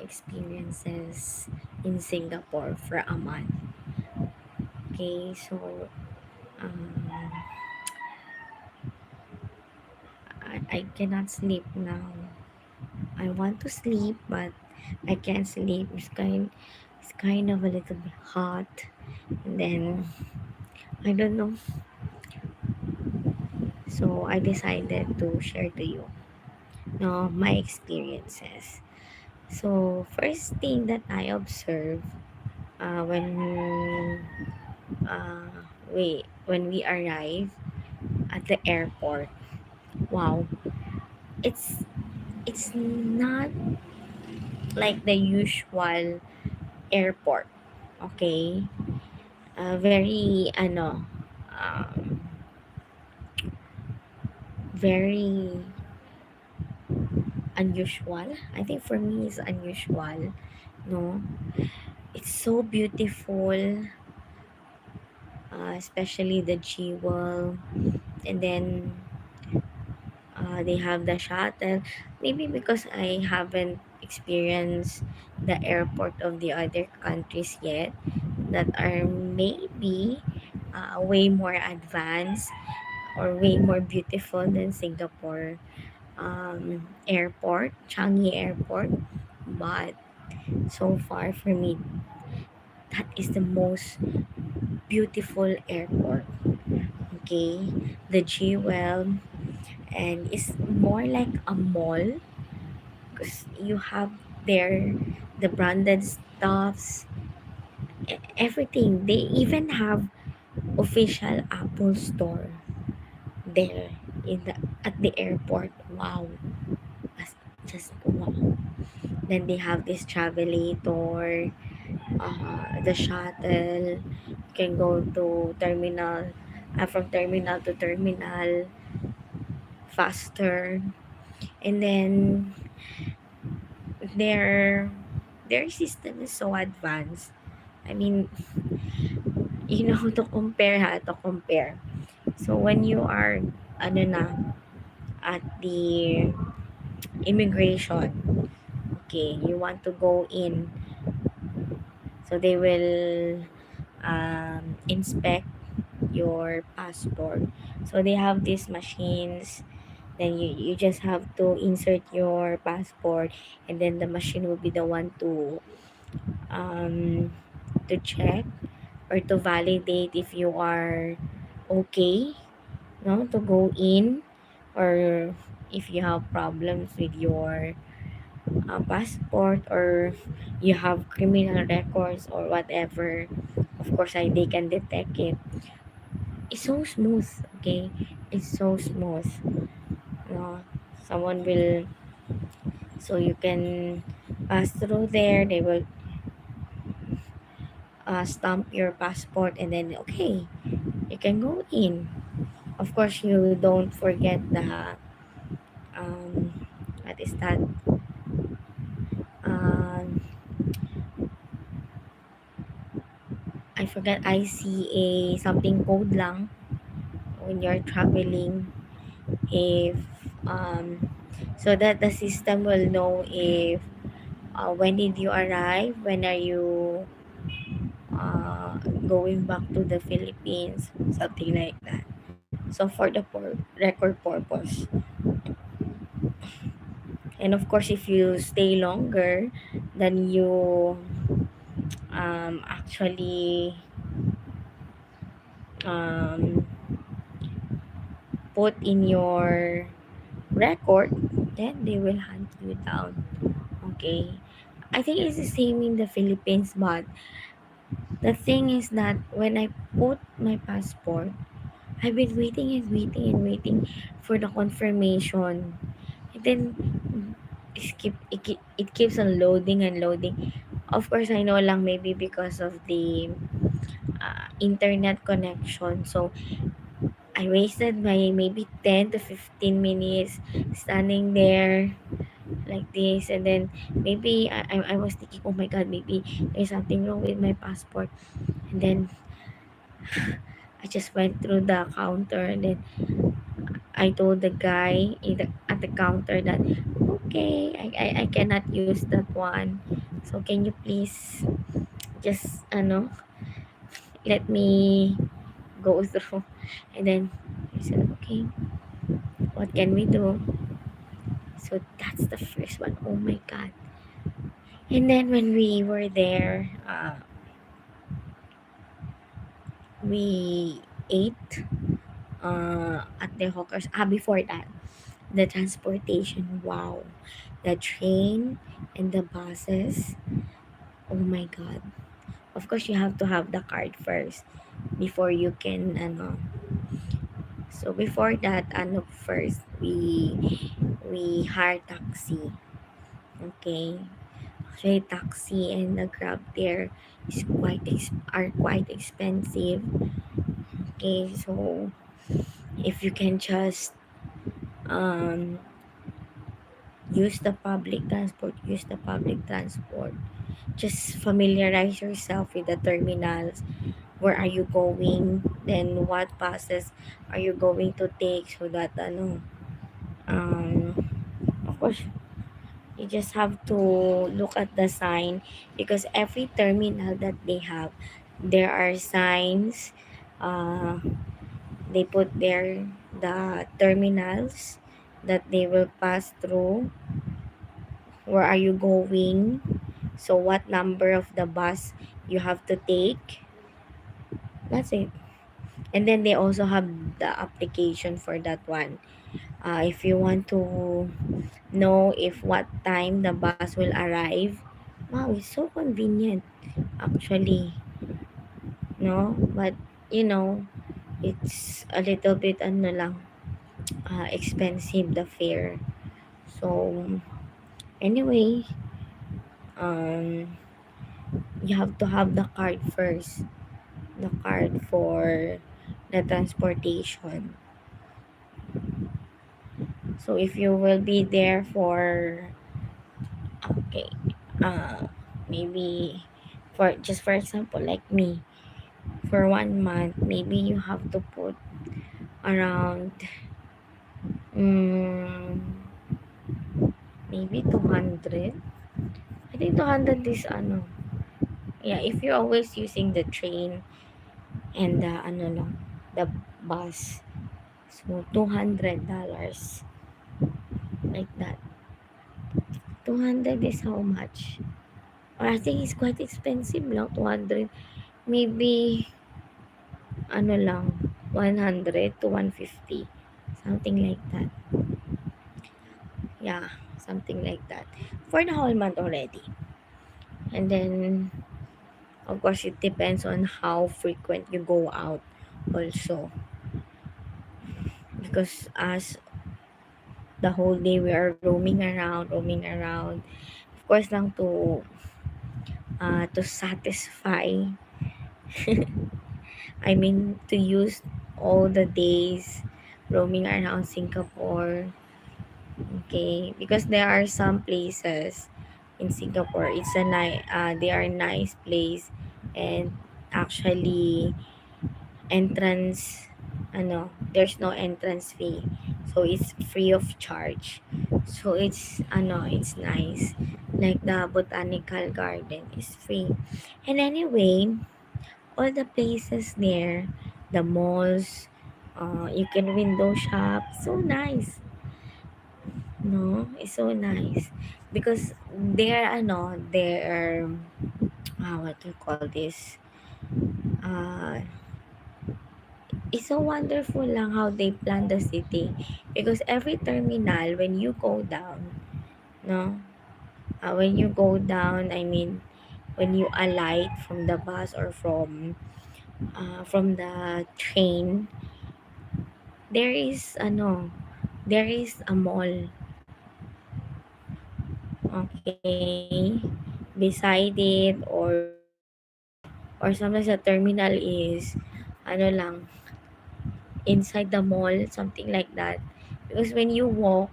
experiences in Singapore for a month. Okay, so um, I cannot sleep now. I want to sleep, but I can't sleep. It's kind of a little bit hot, and then I don't know. So I decided to share to you, no, my experiences. So first thing that I observe when uh, we arrive at the airport, wow, it's it's not like the usual airport. Okay, very um, very unusual. I think for me it's unusual. No, it's so beautiful, especially the jewel, and then they have the shuttle. Maybe because I haven't experienced the airport of the other countries yet, that are maybe way more advanced or way more beautiful than Singapore airport, Changi Airport. But so far for me, that is the most beautiful airport. Okay, the Jewel, and it's more like a mall because you have there the branded stuffs, everything. They even have official Apple store there in the at the airport. Wow, just wow. Then they have this travelator, the shuttle. You can go to terminal, from terminal to terminal faster. And then their their system is so advanced. I mean, to compare to compare. So when you are ano na at the immigration, okay, you want to go in, so they will inspect your passport. So they have these machines, then you just have to insert your passport, and then the machine will be the one um to check or to validate if you are okay, no, to go in, or if you have problems with your passport, or you have criminal records or whatever. Of course, they can detect it. It's so smooth. Okay, it's so smooth. No, someone will, so you can pass through there. They will stamp your passport, and then okay, you can go in. Of course, you don't forget the what is that? Um, I forgot, ICA something code lang when you're traveling. If so that the system will know if when did you arrive, when are you going back to the Philippines, something like that. So for the record purpose, and of course if you stay longer, then you actually um, put in your record, then they will hunt you down. Okay, I think it's the same in the Philippines, but the thing is that when I put my passport, I've been waiting and waiting and waiting for the confirmation. And then it keeps on loading and loading. Of course, I know lang maybe because of the internet connection. So I wasted my maybe 10 to 15 minutes standing there like this, and then maybe I was thinking, oh my god, maybe there's something wrong with my passport. And then I just went through the counter, and then I told the guy at the counter that okay, I cannot use that one. So can you please just let me go through. And then I said, okay, what can we do? So that's the first one. Oh my god. And then when we were there, we ate at the hawkers. Before that, the transportation. Wow, the train and the buses. Oh my god. Of course, you have to have the card first before you can So before that, first we hire taxi. Okay. Actually, taxi and the grab there is are quite expensive. Okay, so if you can just um use the public transport. Just familiarize yourself with the terminals. Where are you going? Then what buses are you going to take so that um of course you just have to look at the sign because every terminal that they have there are signs. They put there the terminals that they will pass through. Where are you going? So what number of the bus you have to take. That's it. And then they also have the application for that one. If you want to know if what time the bus will arrive. Wow, it's so convenient actually. No, but you know, it's a little bit expensive the fare. So anyway, um, you have to have the card first. The card for the transportation. So if you will be there for okay, uh, maybe for example like me for 1 month, maybe you have to put around mm, maybe 200. I think 200 is yeah, if you're always using the train and the the bus. So $200 like that. 200 is how much? Or I think it's quite expensive lang, 200. Maybe lang, 100 to 150. Something like that. Yeah, something like that. For the whole month already. And then, of course, it depends on how frequent you go out also. Because as the whole day we are roaming around. Of course lang to satisfy, I mean to use all the days roaming around Singapore. Okay, because there are some places in Singapore. They are nice place, and actually entrance there's no entrance fee, so it's free of charge. So it's nice. Like the botanical garden is free. And anyway, all the places there, the malls, you can window shop. So nice. No, it's so nice because they're what to call this, uh it's so wonderful lang how they plan the city because every terminal when you go down, no, when you go down, I mean when you alight from the bus or from the train, there is there is a mall, okay, beside it, or sometimes the terminal is lang inside the mall, something like that. Because when you walk,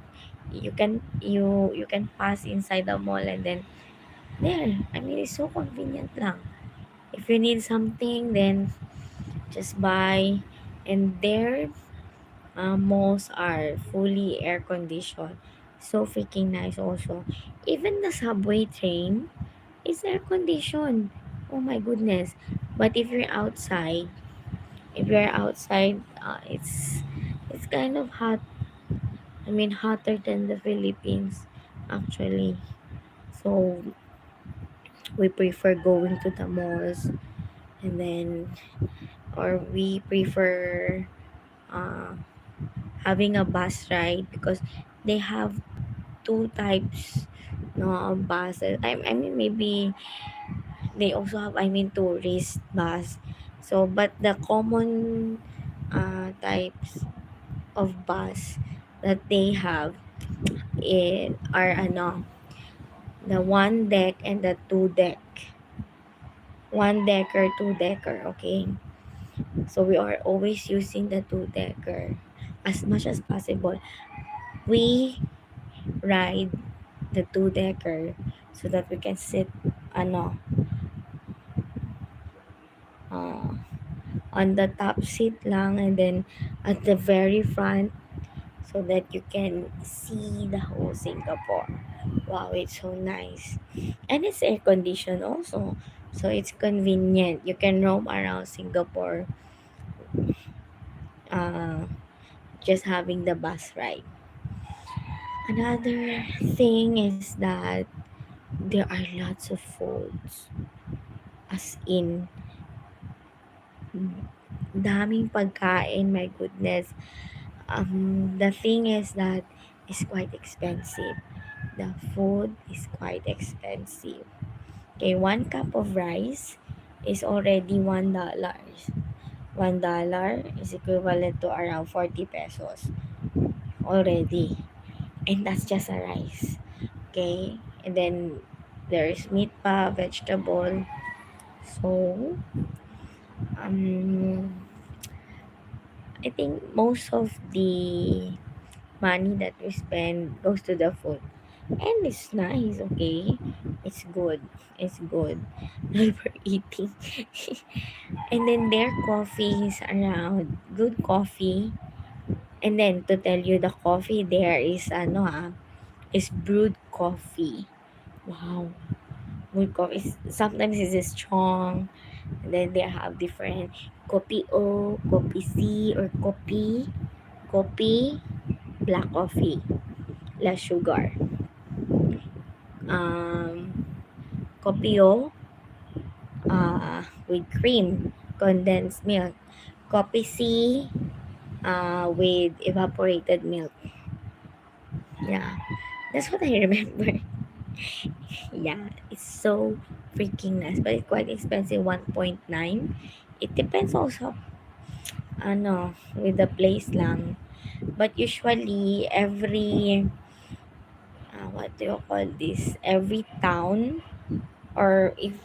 you can pass inside the mall, and then there, I mean it's so convenient lang. If you need something, then just buy. And there Malls are fully air conditioned. So freaking nice also. Even the subway train is air conditioned. Oh my goodness. But if you're outside, it's kind of hot. I mean, hotter than the Philippines, actually. So we prefer going to the malls, and then, or we prefer uh, having a bus ride because they have two types, no, of buses. I mean, maybe they also have, I mean, tourist bus. So but the common types of bus that they have are ano, the one deck and the two deck, one decker, two decker. Okay, so we are always using the two decker as much as possible. We ride the two decker so that we can sit ano, uh, on the top seat lang, and then at the very front, so that you can see the whole Singapore. Wow, it's so nice. And it's air conditioned also. So it's convenient. You can roam around Singapore, uh, just having the bus ride. Another thing is that there are lots of foods. As in, daming pagkain, my goodness. The thing is that it's quite expensive. The food is quite expensive. Okay, one cup of rice is already $1. $1 is equivalent to around 40 pesos already. And that's just a rice. Okay? And then there's meat pa, vegetable. So, um, I think most of the money that we spend goes to the food. And it's nice, okay? It's good. It's good. Not for eating. And then their coffee is around good coffee. And then to tell you, the coffee there is ano is brewed coffee. Wow. Brewed coffee. Sometimes it's strong. And then they have different kopi O, kopi C, or kopi, black coffee, less sugar. Um, kopi O, with cream, condensed milk. Kopi C, with evaporated milk. Yeah, that's what I remember. Yeah, it's so freaking nice, but it's quite expensive. 1.9. It depends also, ano, with the place lang. But usually, what do you call this? Every town, or if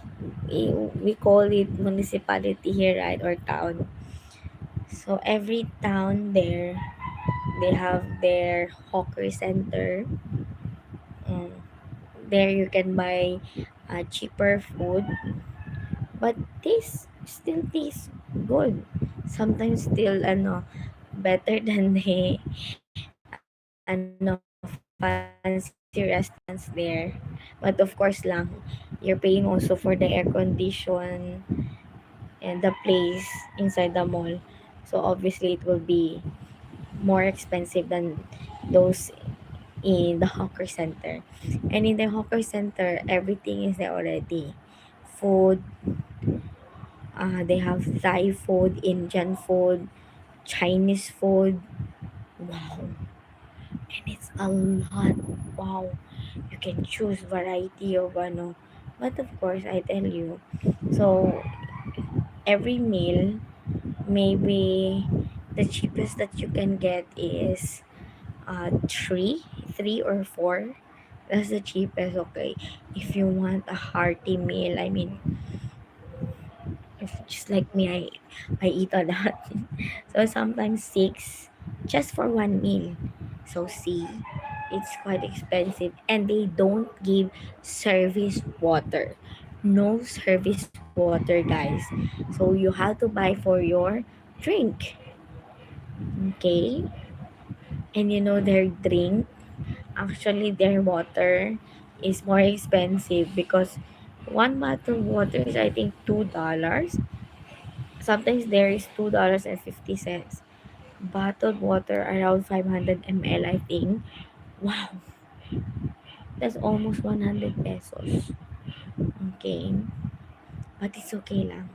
we call it municipality here, right, or town. So every town there, they have their hawker center. Mm. There you can buy cheaper food, but tastes good. Sometimes still ano, better than the ano, fancy restaurants there. But of course lang, you're paying also for the air condition and the place inside the mall. So obviously it will be more expensive than those in the hawker center. And in the hawker center, everything is there already. Food, they have Thai food, Indian food, Chinese food. Wow. And it's a lot. Wow. You can choose variety of ano. But of course, I tell you. So, every meal, maybe the cheapest that you can get is three or four. That's the cheapest, okay. If you want a hearty meal, I mean, if just like me, I eat a lot. So sometimes six just for one meal. So see, it's quite expensive, and they don't give service water. No service water, guys. So you have to buy for your drink. Okay, and you know their drink, actually their water is more expensive because one bottle of water is I think $2. Sometimes there is $2.50. Bottled water around 500 ml I think. Wow, that's almost 100 pesos. Okay, but it's okay lang.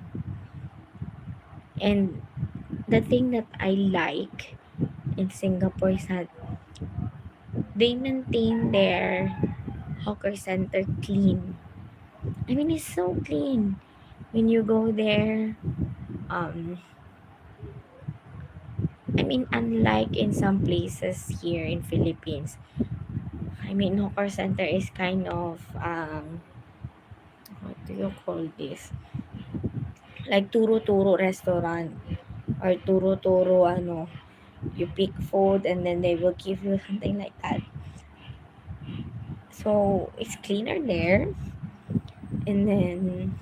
And the thing that I like in Singapore is that they maintain their hawker center clean. I mean, it's so clean. When you go there, um, I mean, unlike in some places here in Philippines, I mean, hawker center is kind of, what do you call this? Like turo-turo restaurant or turo-turo, ano, you pick food and then they will give you something like that. So, it's cleaner there. And then,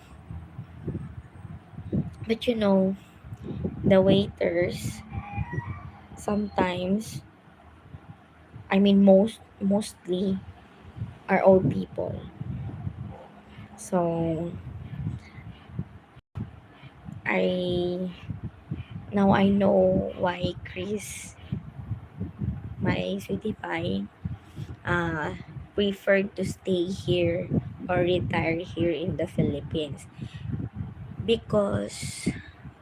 but you know, the waiters sometimes, I mean, mostly are old people. So, I now I know why Chris, my sweetie pie, uh, preferred to stay here or retire here in the Philippines because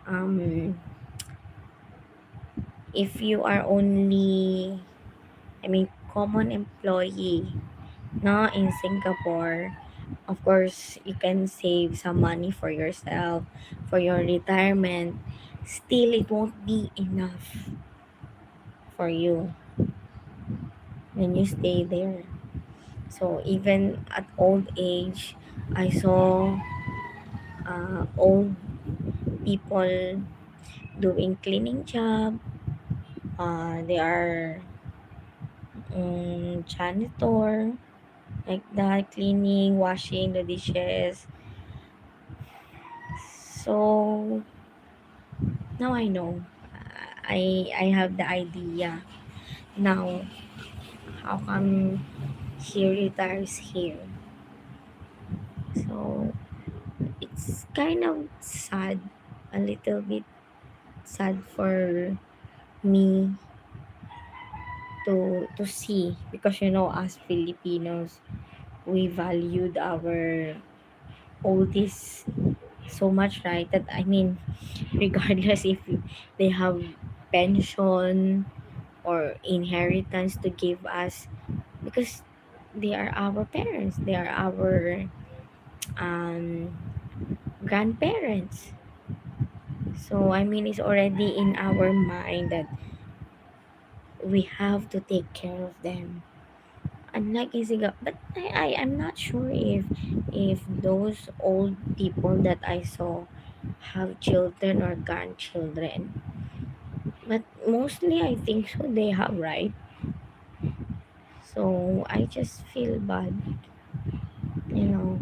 um, if you are only, I mean, common employee, no, in Singapore, of course, you can save some money for yourself, for your retirement. Still, it won't be enough for you when you stay there. So even at old age, I saw old people doing cleaning job. They are janitor, like that, cleaning, washing the dishes. So now I know. I have the idea now how come he retires here. So it's kind of sad, a little bit sad for me to see because you know us Filipinos we valued our oldies so much, right? That I mean, regardless if they have pension or inheritance to give us, because they are our parents, they are our um, grandparents. So I mean, it's already in our mind that we have to take care of them. Unlike in Singapore, but I'm not sure if those old people that I saw have children or grandchildren. But mostly I think so they have, right? So I just feel bad, you know.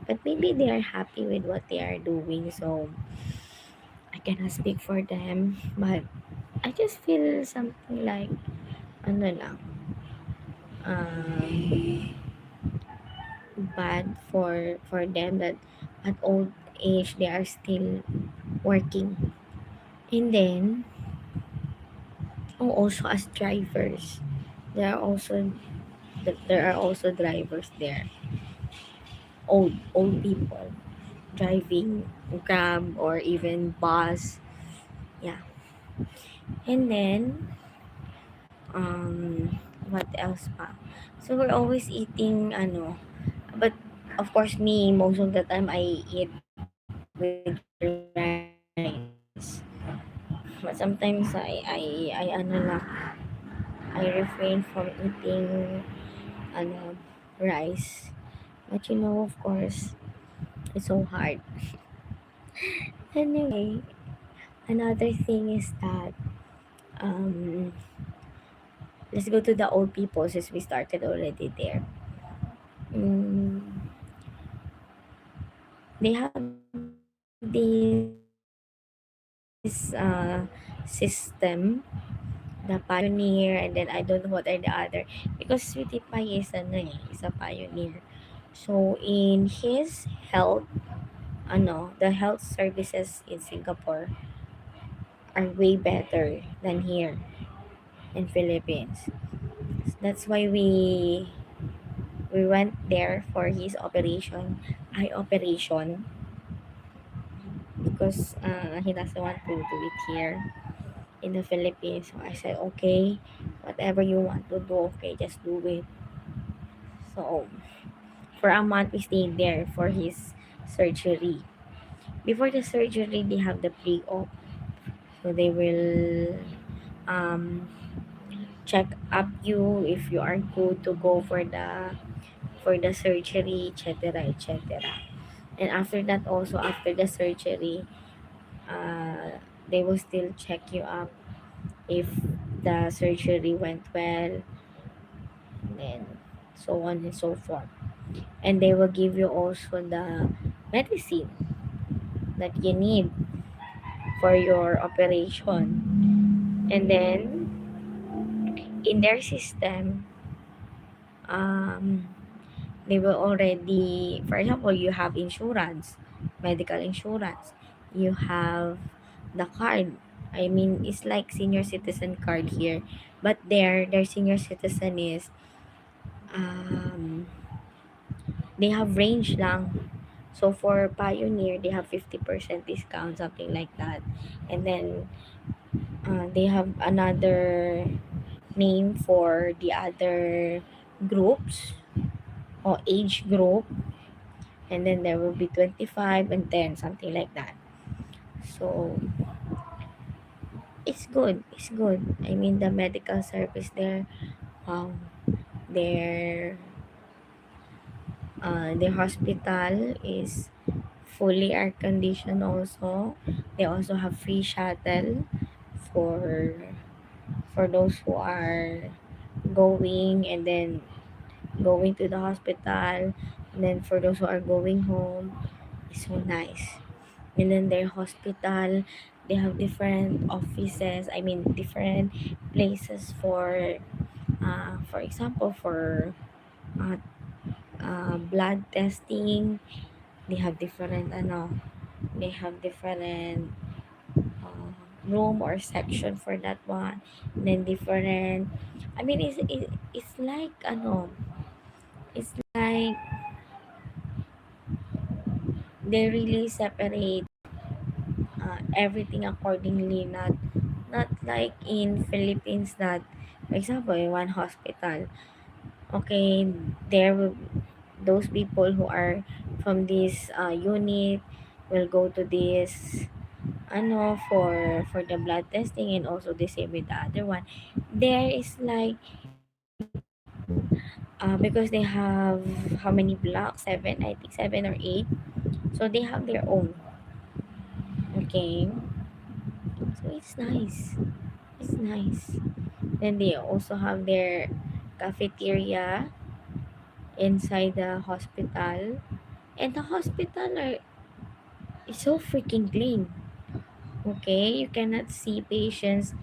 But maybe they are happy with what they are doing, so I cannot speak for them. But I just feel something like ano lang, um, bad for them that at old age they are still working. And then also as drivers, there are also there are also drivers there, old people driving grab or even bus. Yeah. And then what else pa? So we're always eating ano, but of course me most of the time I eat with rice. But sometimes I ano lang, I refrain from eating ano rice. But you know, of course, it's so hard. Anyway, another thing is that um let's go to the old people since we started already there. Mm, they have this system the Pioneer, and then I don't know what are the other, because Sweetie Pie is is a pioneer. So in his health, the health services in Singapore are way better than here in Philippines. That's why we went there for his eye operation, because he doesn't want to do it here in the Philippines. So I said, okay, whatever you want to do, okay, just do it. So for a month, we stayed there for his surgery. Before the surgery, they have the pre-op. So they will um, check up you if you are good to go for the surgery, etc., etc. And after that, also after the surgery, they will still check you up if the surgery went well, and then so on and so forth. And they will give you also the medicine that you need for your operation. And then in their system, um, they will already, for example, you have insurance, medical insurance, you have the card. I mean, it's like senior citizen card here, but their senior citizen is um they have range lang. So for Pioneer, they have 50% discount, something like that. And then they have another name for the other groups or age group. And then there will be 25 and 10, something like that. So it's good. It's good. I mean, the medical service there, wow, their their hospital is fully air conditioned also. They also have free shuttle for those who are going and then going to the hospital, and then for those who are going home. It's so nice. And then their hospital, they have different offices, I mean different places for example, for uh, blood testing. They have different they have different room or section for that one. And then different, I mean, it's like it's like they really separate everything accordingly, not like in Philippines that, for example, in one hospital, okay, there will, those people who are from this unit will go to this for the blood testing, and also the same with the other one. There is like because they have how many blocks, seven, I think, seven or eight. So they have their own, okay. So it's nice. It's nice. Then they also have their cafeteria inside the hospital. And the hospital is so freaking clean. Okay? You cannot see patients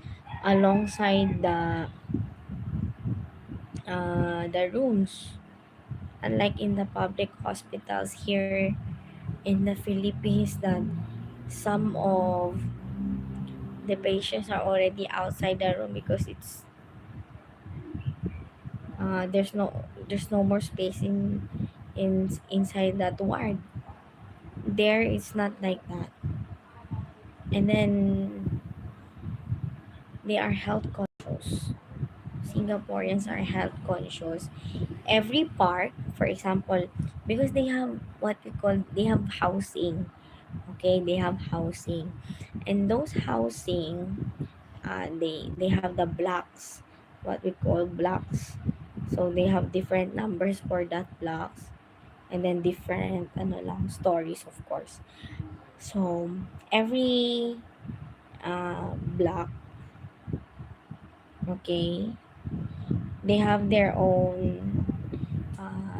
alongside the rooms. Unlike in the public hospitals here in the Philippines, that some of the patients are already outside the room because it's there's no more space inside that ward. There it's not like that. And then they are health conscious. Singaporeans are health conscious. Every park, for example, because they have what we call, they have housing. Okay, they have housing, and those housing, they have the blocks, what we call blocks. So they have different numbers for that blocks, and then different stories, of course. So every block, okay, they have their own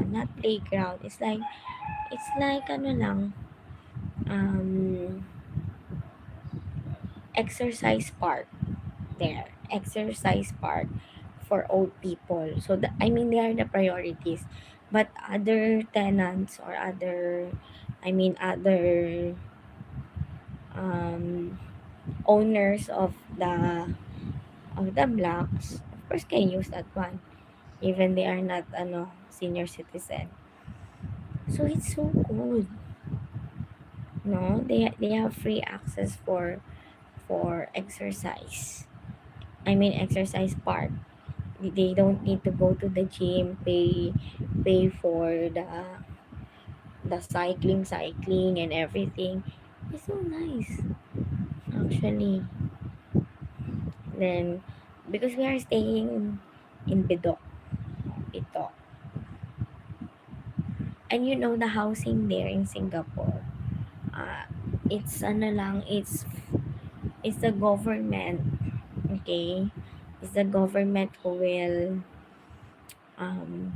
not playground. It's like um exercise park there. exercise part for old people. So I mean they are the priorities, but other tenants or other, I mean other um, owners of the blocks, of course can use that one, even they are not senior citizen. So it's so good. No, they have free access for exercise. I mean exercise part. They don't need to go to the gym, pay for the cycling and everything. It's so nice actually. Then because we are staying in Bidok, and you know the housing there in Singapore, uh, it's ano lang, it's the government, okay? It's the government who will um,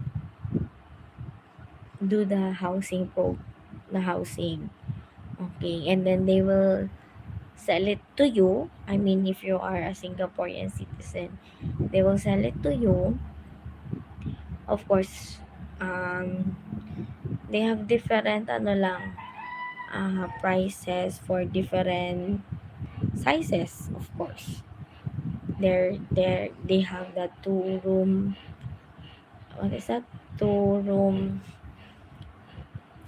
do the housing, okay? And then they will sell it to you. I mean, if you are a Singaporean citizen, they will sell it to you. Of course, um, they have different prices for different sizes, of course. They have the two room, what is that? Two room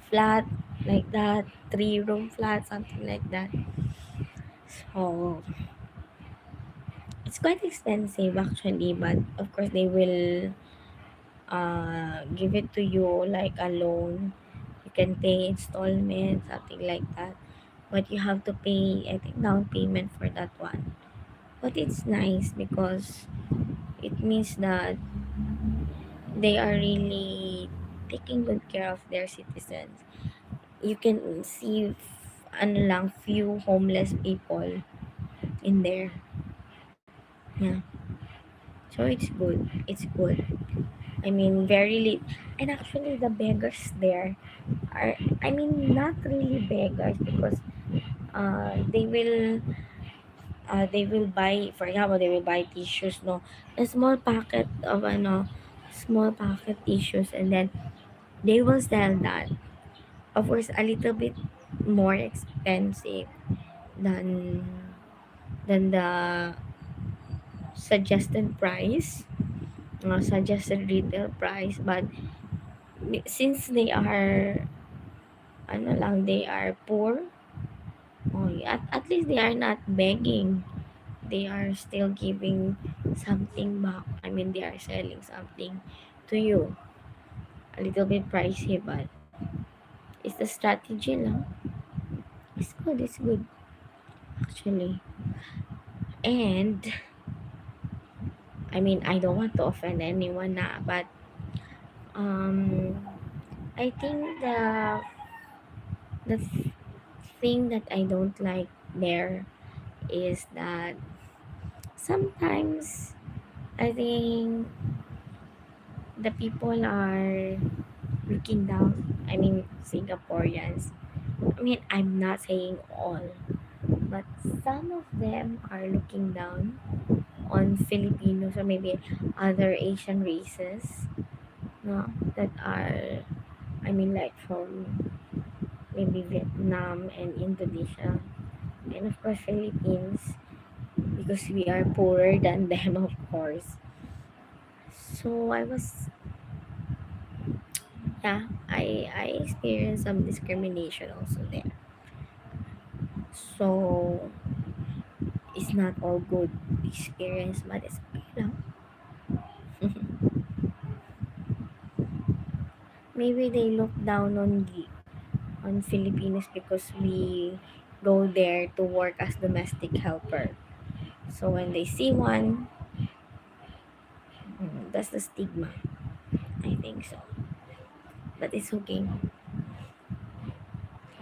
flat, like that, three room flat, something like that. So it's quite expensive actually, but of course they will give it to you like a loan. You can pay installment, something like that. But you have to pay, I think, down payment for that one. But it's nice because it means that they are really taking good care of their citizens. You can see ano lang, few homeless people in there. Yeah. So it's good. It's good. I mean, very late. And actually, the beggars there are, I mean, not really beggars because they will buy, for example, they will buy tissues, no, a small packet of small packet tissues, and then they will sell that. Of course, a little bit more expensive than the suggested price, suggested retail price. But since they are they are poor, oh, at least they are not begging. They are still giving something back. I mean, they are selling something to you. A little bit pricey, but it's the strategy lang. It's good actually. And I mean, I don't want to offend anyone na, but um I think the thing that I don't like there is that sometimes I think the people are looking down. I mean, Singaporeans. I mean, I'm not saying all, but some of them are looking down on Filipinos or maybe other Asian races, no, that are, I mean, like from maybe Vietnam and Indonesia, and of course Philippines, because we are poorer than them, of course. So I experienced some discrimination also there. So it's not all good experience, but it's okay lang. Maybe they look down on Filipinos because we go there to work as domestic helper. So when they see one, that's the stigma. I think so. But it's okay.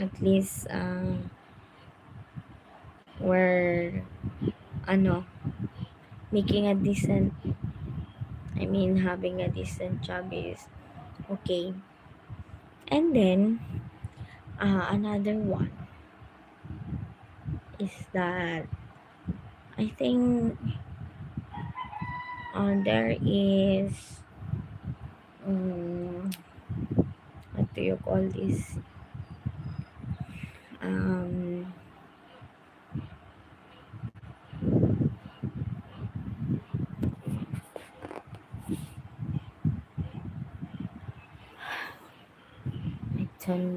At least we're ano making a decent, I mean having a decent job is okay. And then another one is that I think There is um, what do you call this? Um, I don't